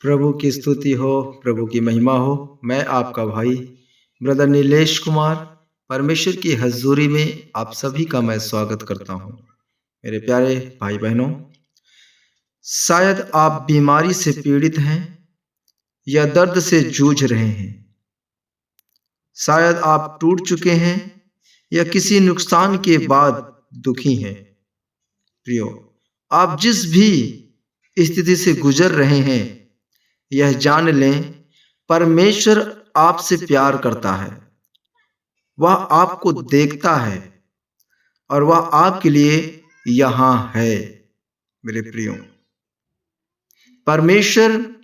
प्रभु की स्तुति हो, प्रभु की महिमा हो। मैं आपका भाई ब्रदर नीलेश कुमार परमेश्वर की हजूरी में आप सभी का मैं स्वागत करता हूँ। मेरे प्यारे भाई बहनों, शायद आप बीमारी से पीड़ित हैं या दर्द से जूझ रहे हैं। शायद आप टूट चुके हैं या किसी नुकसान के बाद दुखी हैं। प्रियो, आप जिस भी स्थिति से गुजर रहे हैं, यह जान लें, परमेश्वर आपसे प्यार करता है। वह आपको देखता है और वह आपके लिए यहां है। मेरे प्रियो, परमेश्वर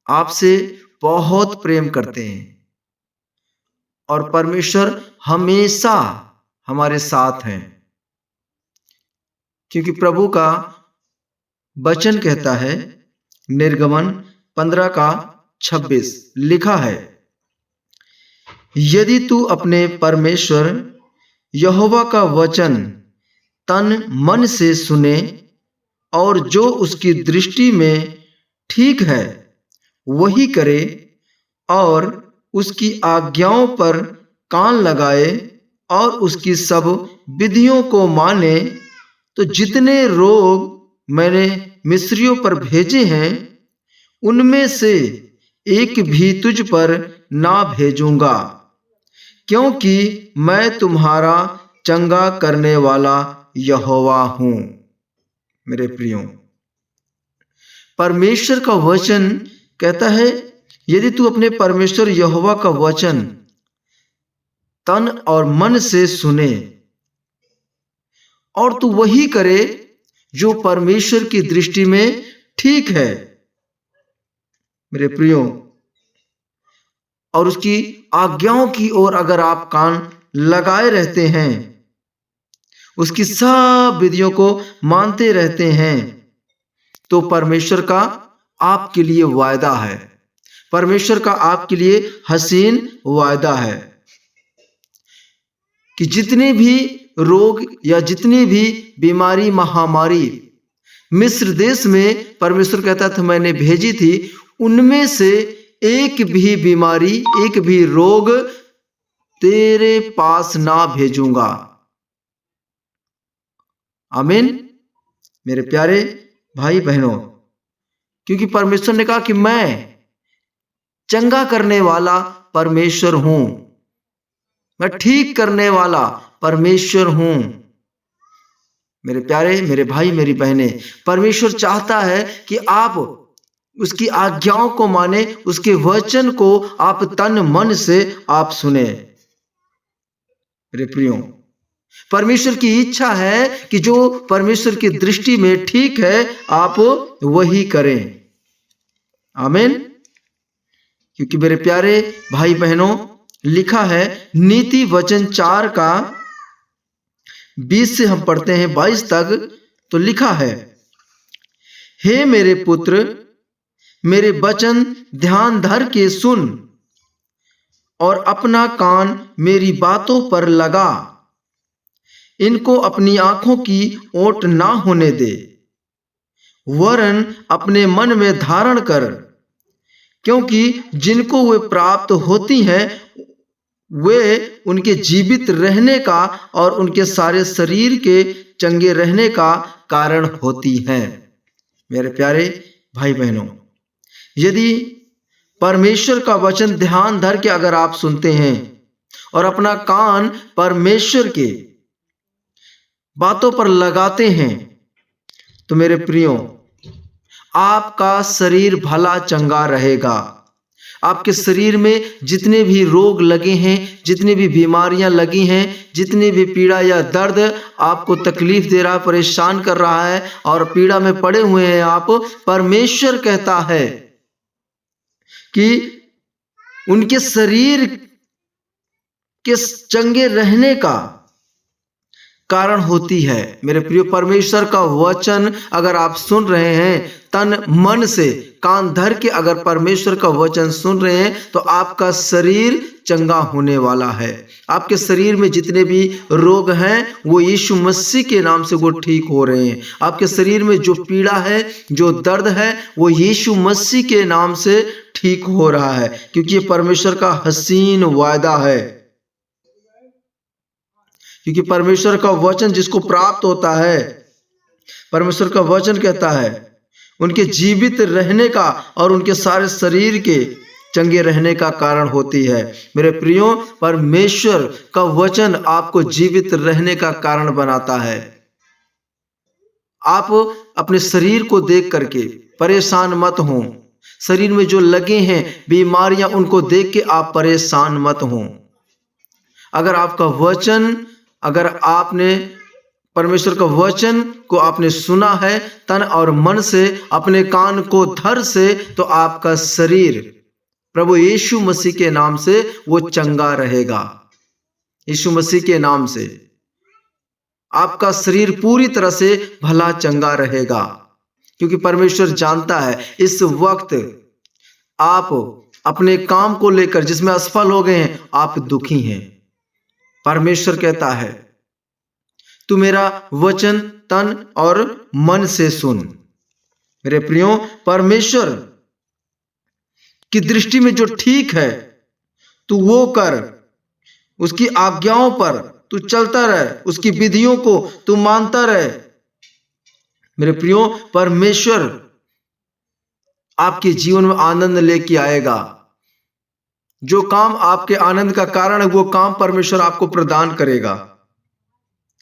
आपसे बहुत प्रेम करते हैं और परमेश्वर हमेशा हमारे साथ हैं, क्योंकि प्रभु का वचन कहता है, निर्गमन 15:26 लिखा है, यदि तू अपने परमेश्वर यहोवा का वचन तन मन से सुने और जो उसकी दृष्टि में ठीक है वही करे और उसकी आज्ञाओं पर कान लगाए और उसकी सब विधियों को माने, तो जितने रोग मैंने मिस्रियों पर भेजे हैं उनमें से एक भी तुझ पर ना भेजूंगा, क्योंकि मैं तुम्हारा चंगा करने वाला यहोवा हूं। मेरे प्रियो, परमेश्वर का वचन कहता है, यदि तू अपने परमेश्वर यहोवा का वचन तन और मन से सुने और तू वही करे जो परमेश्वर की दृष्टि में ठीक है। मेरे प्रियो, और उसकी आज्ञाओं की ओर अगर आप कान लगाए रहते हैं, उसकी सब विधियों को मानते रहते हैं, तो परमेश्वर का आपके लिए वायदा है, परमेश्वर का आपके लिए हसीन वायदा है कि जितने भी रोग या जितनी भी बीमारी महामारी मिस्र देश में परमेश्वर कहता था मैंने भेजी थी, उनमें से एक भी बीमारी, एक भी रोग तेरे पास ना भेजूंगा। आमीन। मेरे प्यारे भाई बहनों, क्योंकि परमेश्वर ने कहा कि मैं चंगा करने वाला परमेश्वर हूं, मैं ठीक करने वाला परमेश्वर हूं। मेरे प्यारे, मेरे भाई, मेरी बहनें, परमेश्वर चाहता है कि आप उसकी आज्ञाओं को माने, उसके वचन को आप तन मन से आप सुने। मेरे प्रियो, परमेश्वर की इच्छा है कि जो परमेश्वर की दृष्टि में ठीक है आप वही करें। आमीन। क्योंकि मेरे प्यारे भाई बहनों, लिखा है नीति वचन 4:20 से हम पढ़ते हैं 22 तक, तो लिखा है, हे मेरे पुत्र, मेरे वचन ध्यान धर के सुन और अपना कान मेरी बातों पर लगा, इनको अपनी आंखों की ओट ना होने दे, वरन अपने मन में धारण कर, क्योंकि जिनको वे प्राप्त होती हैं वे उनके जीवित रहने का और उनके सारे शरीर के चंगे रहने का कारण होती हैं। मेरे प्यारे भाई बहनों, यदि परमेश्वर का वचन ध्यान धर के अगर आप सुनते हैं और अपना कान परमेश्वर के बातों पर लगाते हैं, तो मेरे प्रियो, आपका शरीर भला चंगा रहेगा। आपके शरीर में जितने भी रोग लगे हैं, जितनी भी बीमारियां लगी हैं, जितनी भी पीड़ा या दर्द आपको तकलीफ दे रहा है, परेशान कर रहा है और पीड़ा में पड़े हुए हैं आप, परमेश्वर कहता है कि उनके शरीर के चंगे रहने का कारण होती है। मेरे प्रिय, परमेश्वर का वचन अगर आप सुन रहे हैं तन मन से, कान धर के अगर परमेश्वर का वचन सुन रहे हैं, तो आपका शरीर चंगा होने वाला है। आपके शरीर में जितने भी रोग हैं वो यीशु मसीह के नाम से वो ठीक हो रहे हैं। आपके शरीर में जो पीड़ा है, जो दर्द है, वो यीशु मसीह के नाम से ठीक हो रहा है, क्योंकि ये परमेश्वर का हसीन वायदा है। क्योंकि परमेश्वर का वचन जिसको प्राप्त होता है, परमेश्वर का वचन कहता है उनके जीवित रहने का और उनके सारे शरीर के चंगे रहने का कारण होती है। मेरे प्रियो, परमेश्वर का वचन आपको जीवित रहने का कारण बनाता है। आप अपने शरीर को देख करके परेशान मत हो। शरीर में जो लगे हैं बीमारियां, उनको देख के आप परेशान मत हो। अगर आपका वचन, अगर आपने परमेश्वर का वचन को आपने सुना है तन और मन से, अपने कान को धर से, तो आपका शरीर प्रभु यीशु मसीह के नाम से वो चंगा रहेगा। यीशु मसीह के नाम से आपका शरीर पूरी तरह से भला चंगा रहेगा, क्योंकि परमेश्वर जानता है इस वक्त आप अपने काम को लेकर जिसमें असफल हो गए हैं, आप दुखी हैं। परमेश्वर कहता है तू मेरा वचन तन और मन से सुन। मेरे प्रियो, परमेश्वर की दृष्टि में जो ठीक है तू वो कर। उसकी आज्ञाओं पर तू चलता रहे, उसकी विधियों को तू मानता रहे। मेरे प्रियो, परमेश्वर आपके जीवन में आनंद लेके आएगा। जो काम आपके आनंद का कारण है वो काम परमेश्वर आपको प्रदान करेगा,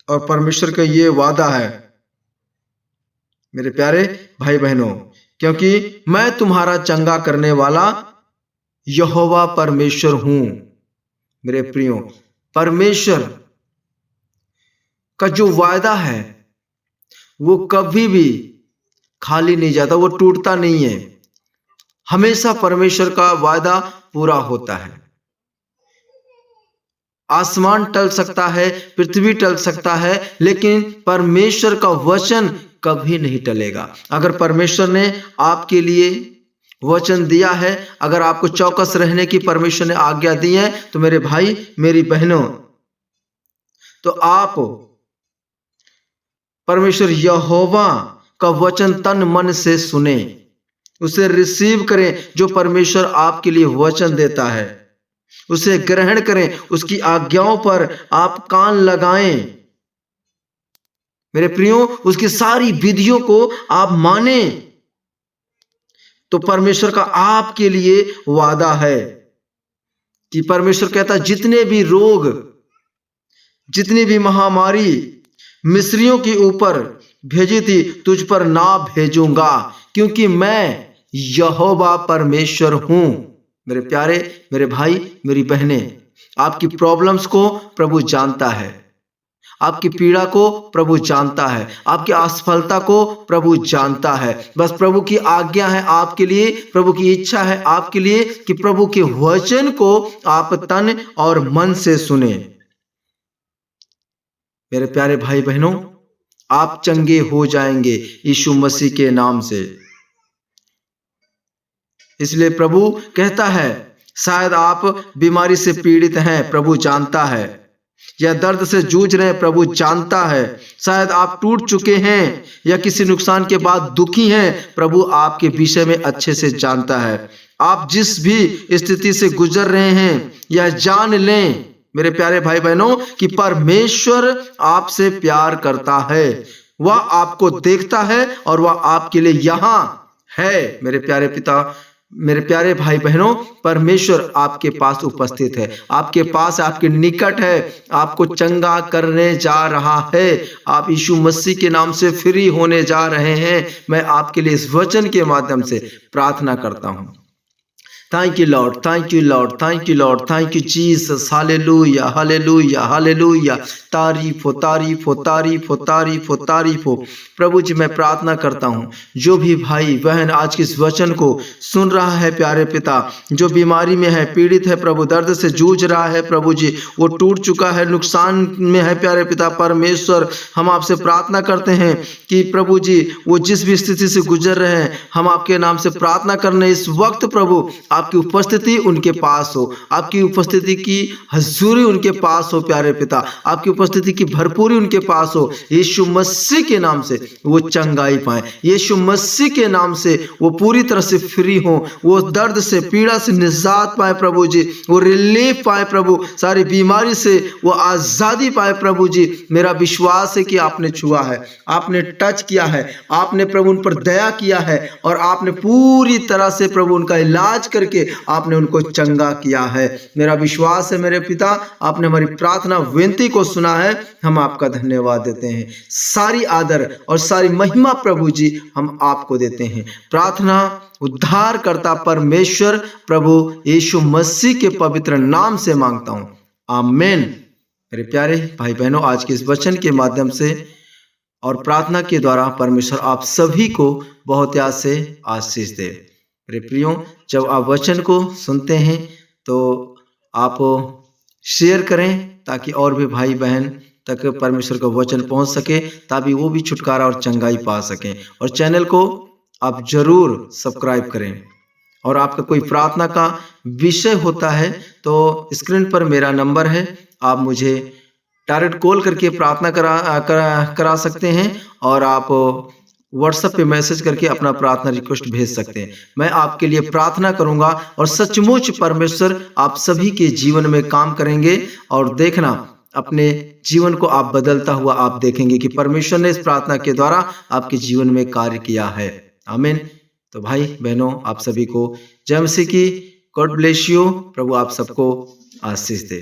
और परमेश्वर का ये वादा है मेरे प्यारे भाई बहनों, क्योंकि मैं तुम्हारा चंगा करने वाला यहोवा परमेश्वर हूं। मेरे प्रियो, परमेश्वर का जो वायदा है वो कभी भी खाली नहीं जाता, वो टूटता नहीं है। हमेशा परमेश्वर का वायदा पूरा होता है। आसमान टल सकता है, पृथ्वी टल सकता है, लेकिन परमेश्वर का वचन कभी नहीं टलेगा। अगर परमेश्वर ने आपके लिए वचन दिया है, अगर आपको चौकस रहने की परमेश्वर ने आज्ञा दी है, तो मेरे भाई मेरी बहनों, तो आप परमेश्वर यहोवा का वचन तन मन से सुने, उसे रिसीव करें। जो परमेश्वर आपके लिए वचन देता है उसे ग्रहण करें, उसकी आज्ञाओं पर आप कान लगाएं। मेरे प्रियो, उसकी सारी विधियों को आप माने, तो परमेश्वर का आपके लिए वादा है कि परमेश्वर कहता जितने भी रोग, जितनी भी महामारी मिस्रियों के ऊपर भेजी थी, तुझ पर ना भेजूंगा, क्योंकि मैं यहोवा परमेश्वर हूं। मेरे प्यारे, मेरे भाई, मेरी बहनें, आपकी प्रॉब्लम्स को प्रभु जानता है, आपकी पीड़ा को प्रभु जानता है, आपकी असफलता को प्रभु जानता है। बस प्रभु की आज्ञा है आपके लिए, प्रभु की इच्छा है आपके लिए कि प्रभु के वचन को आप तन और मन से सुने। मेरे प्यारे भाई बहनों, आप चंगे हो जाएंगे यीशु मसीह के नाम से। इसलिए प्रभु कहता है, शायद आप बीमारी से पीड़ित हैं, प्रभु जानता है, या दर्द से जूझ रहे हैं, प्रभु जानता है। शायद आप टूट चुके हैं या किसी नुकसान के बाद दुखी हैं, प्रभु आपके विषय में अच्छे से जानता है। आप जिस भी स्थिति से गुजर रहे हैं, यह जान लें मेरे प्यारे भाई बहनों कि परमेश्वर आपसे प्यार करता है, वह आपको देखता है और वह आपके लिए यहाँ है। मेरे प्यारे पिता, मेरे प्यारे भाई बहनों, परमेश्वर आपके पास उपस्थित है, आपके पास, आपके निकट है, आपको चंगा करने जा रहा है। आप यीशु मसीह के नाम से फ्री होने जा रहे हैं। मैं आपके लिए इस वचन के माध्यम से प्रार्थना करता हूं। Thank you Lord, thank you Lord, thank you Lord, thank you Jesus. Hallelujah, hallelujah, hallelujah. तारीफ हो, तारीफ हो, तारीफ हो, तारीफ हो, तारीफ हो। प्रभु जी मैं प्रार्थना करता हूँ जो भी भाई बहन आज के इस वचन को सुन रहा है प्यारे पिता, जो बीमारी में है, पीड़ित है प्रभु, दर्द से जूझ रहा है प्रभु जी, वो टूट चुका है, नुकसान में है प्यारे पिता परमेश्वर, हम आपसे प्रार्थना करते हैं कि प्रभु जी वो जिस भी स्थिति से गुजर रहे हैं, हम आपके नाम से प्रार्थना करने इस वक्त प्रभु आपकी उपस्थिति उनके पास हो, आपकी उपस्थिति की हजूरी उनके पास हो प्यारे पिता, आपकी उपस्थिति की भरपूरी उनके पास हो। यीशु मसीह के नाम से वो चंगाई पाए, यीशु मसीह के नाम से वो पूरी तरह से फ्री हो, वो दर्द से पीड़ा से निजात पाए प्रभु जी, वो रिलीफ पाए प्रभु, सारी बीमारी से वो आजादी पाए प्रभु जी। मेरा विश्वास है कि आपने छुआ है, आपने टच किया है, आपने प्रभु उन पर दया किया है और आपने पूरी तरह से प्रभु उनका इलाज करके आपने उनको चंगा किया है। मेरा विश्वास है मेरे पिता, आपने हमारी प्रार्थना विनती को सुना है, हम आपका धन्यवाद देते हैं। सारी आदर और सारी महिमा प्रभु जी हम आपको देते हैं। प्रार्थना उद्धार करता परमेश्वर प्रभु यीशु मसीह के पवित्र नाम से मांगता हूं, आमीन। मेरे प्यारे भाई बहनों, आज के इस वचन के माध्यम से और प्रार्थना के द्वारा परमेश्वर आप सभी को बहुत याद से आशीष दे। मेरे प्रियो, जब आप वचन को सुनते हैं तो आप शेयर करें ताकि और भी भाई बहन तक परमेश्वर का वचन पहुंच सके, ताकि वो भी छुटकारा और चंगाई पा सकें। और चैनल को आप जरूर सब्सक्राइब करें। और आपका कोई प्रार्थना का विषय होता है तो स्क्रीन पर मेरा नंबर है, आप मुझे डायरेक्ट कॉल करके प्रार्थना करा सकते हैं और आप व्हाट्सएप पे मैसेज करके अपना प्रार्थना रिक्वेस्ट भेज सकते हैं। मैं आपके लिए प्रार्थना करूंगा और सचमुच परमेश्वर आप सभी के जीवन में काम करेंगे और देखना अपने जीवन को आप बदलता हुआ आप देखेंगे कि परमेश्वर ने इस प्रार्थना के द्वारा आपके जीवन में कार्य किया है। आमीन। तो भाई बहनों, आप सभी को जय मसीह की, गॉड ब्लेस यू। प्रभु आप सबको आशीष दे।